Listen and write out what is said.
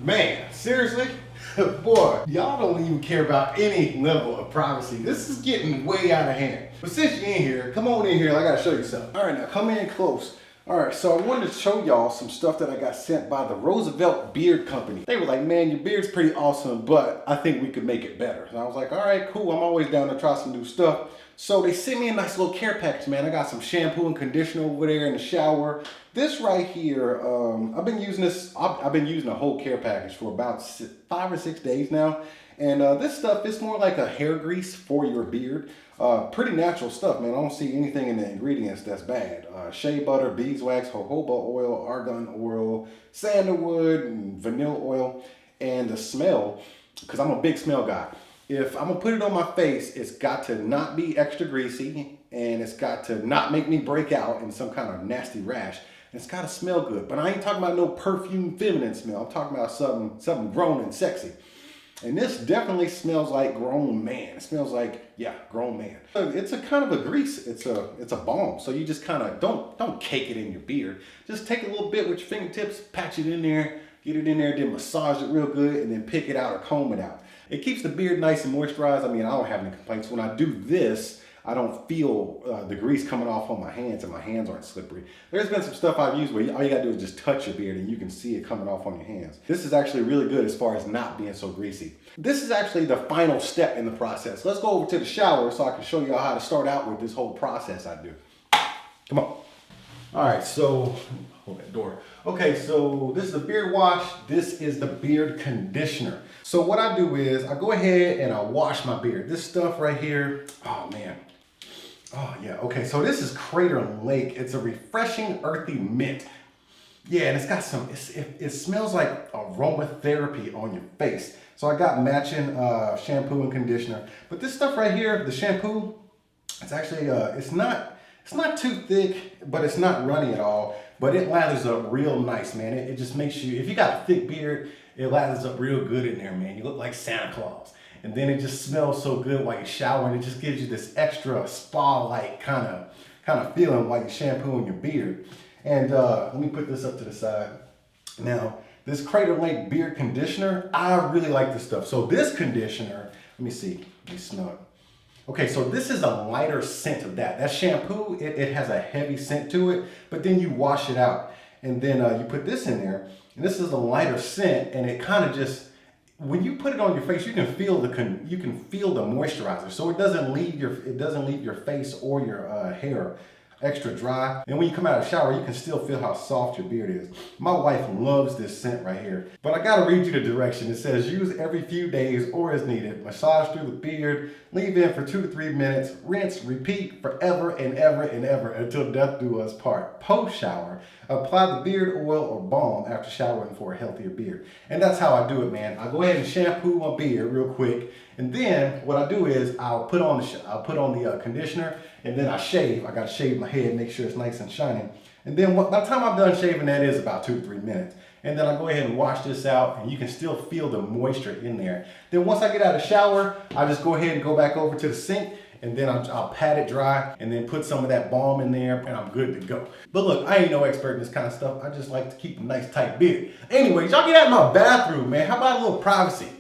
Man, seriously? Boy, y'all don't even care about any level of privacy. This is getting way out of hand. But since you're in here, come on in here. I gotta show you something. All right, now come in close. All right, so I wanted to show y'all some stuff that I got sent by the Roosevelt Beard Company. They were like, man, your beard's pretty awesome, but I think we could make it better. And I was like, all right, cool. I'm always down to try some new stuff. So they sent me a nice little care package, man. I got some shampoo and conditioner over there in the shower. This right here, I've been using this. I've been using a whole care package for about 5 or 6 days now. And this stuff is more like a hair grease for your beard. Pretty natural stuff, man. I don't see anything in the ingredients that's bad. Shea butter, beeswax, jojoba oil, argan oil, sandalwood, and vanilla oil. And the smell, because I'm a big smell guy. If I'm gonna put it on my face, it's got to not be extra greasy, and it's got to not make me break out in some kind of nasty rash. And it's gotta smell good. But I ain't talking about no perfume feminine smell. I'm talking about something grown and sexy. And this definitely smells like grown man. It smells like, yeah, grown man. It's a kind of a grease. It's a balm. So you just kind of don't cake it in your beard. Just take a little bit with your fingertips, patch it in there, get it in there, then massage it real good, and then pick it out or comb it out. It keeps the beard nice and moisturized. I mean, I don't have any complaints. When I do this, I don't feel the grease coming off on my hands, and my hands aren't slippery. There's been some stuff I've used where all you gotta do is just touch your beard and you can see it coming off on your hands. This is actually really good as far as not being so greasy. This is actually the final step in the process. Let's go over to the shower so I can show you how to start out with this whole process I do. Come on. All right, so, hold that door. Okay, so this is the beard wash. This is the beard conditioner. So what I do is I go ahead and I wash my beard. This stuff right here, oh man. Oh yeah, okay, so this is Crater Lake. It's a refreshing earthy mint. Yeah, and it's got some, it smells like aromatherapy on your face. So I got matching shampoo and conditioner. But this stuff right here, the shampoo, it's actually, it's not too thick, but it's not runny at all. But it lathers up real nice, man. It just makes you, if you got a thick beard, it lathers up real good in there, man. You look like Santa Claus. And then it just smells so good while you're showering. It just gives you this extra spa-like kind of feeling while you're shampooing your beard. And let me put this up to the side. Now, this Crater Lake beard conditioner, I really like this stuff. So this conditioner, let me see, let me smell it. Okay, so this is a lighter scent of that. That shampoo, it has a heavy scent to it, but then you wash it out. And then you put this in there, and this is a lighter scent, and it kind of just, when you put it on your face, you can feel the moisturizer, so it doesn't leave your face or your hair extra dry. And when you come out of the shower, you can still feel how soft your beard is. My wife loves this scent right here. But I gotta read you the direction. It says use every few days or as needed. Massage through the beard, leave in for 2 to 3 minutes, rinse, repeat forever and ever and ever until death do us part. Post shower, apply the beard oil or balm after showering for a healthier beard. And that's how I do it, man. I go ahead and shampoo my beard real quick. And then what I do is I'll put on the conditioner, and then I shave. I gotta shave my head, make sure it's nice and shining. And then by the time I'm done shaving, that is about 2 to 3 minutes. And then I go ahead and wash this out, and you can still feel the moisture in there. Then once I get out of the shower, I just go ahead and go back over to the sink, and then I'll pat it dry, and then put some of that balm in there, and I'm good to go. But look, I ain't no expert in this kind of stuff. I just like to keep a nice tight beard. Anyways, y'all get out of my bathroom, man. How about a little privacy?